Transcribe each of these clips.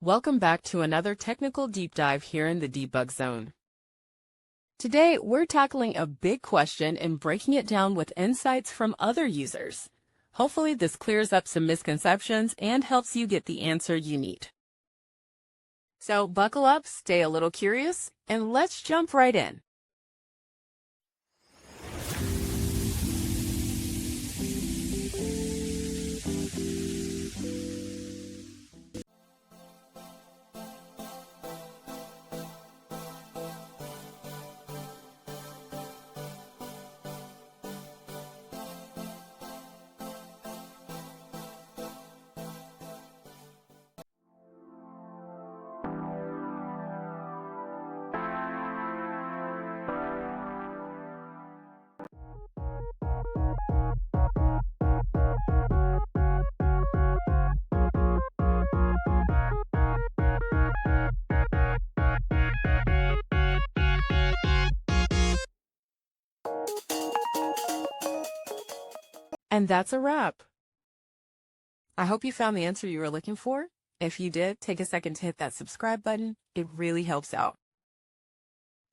Welcome back to another technical deep dive here in the debug zone. Today, we're tackling a big question and breaking it down with insights from other users. Hopefully, this clears up some misconceptions and helps you get the answer you need. So buckle up, stay a little curious, and let's jump right in. And that's a wrap. I hope you found the answer you were looking for. If you did, take a second to hit that subscribe button. It really helps out.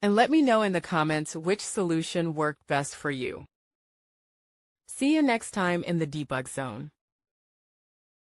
And let me know in the comments which solution worked best for you. See you next time in the debug zone.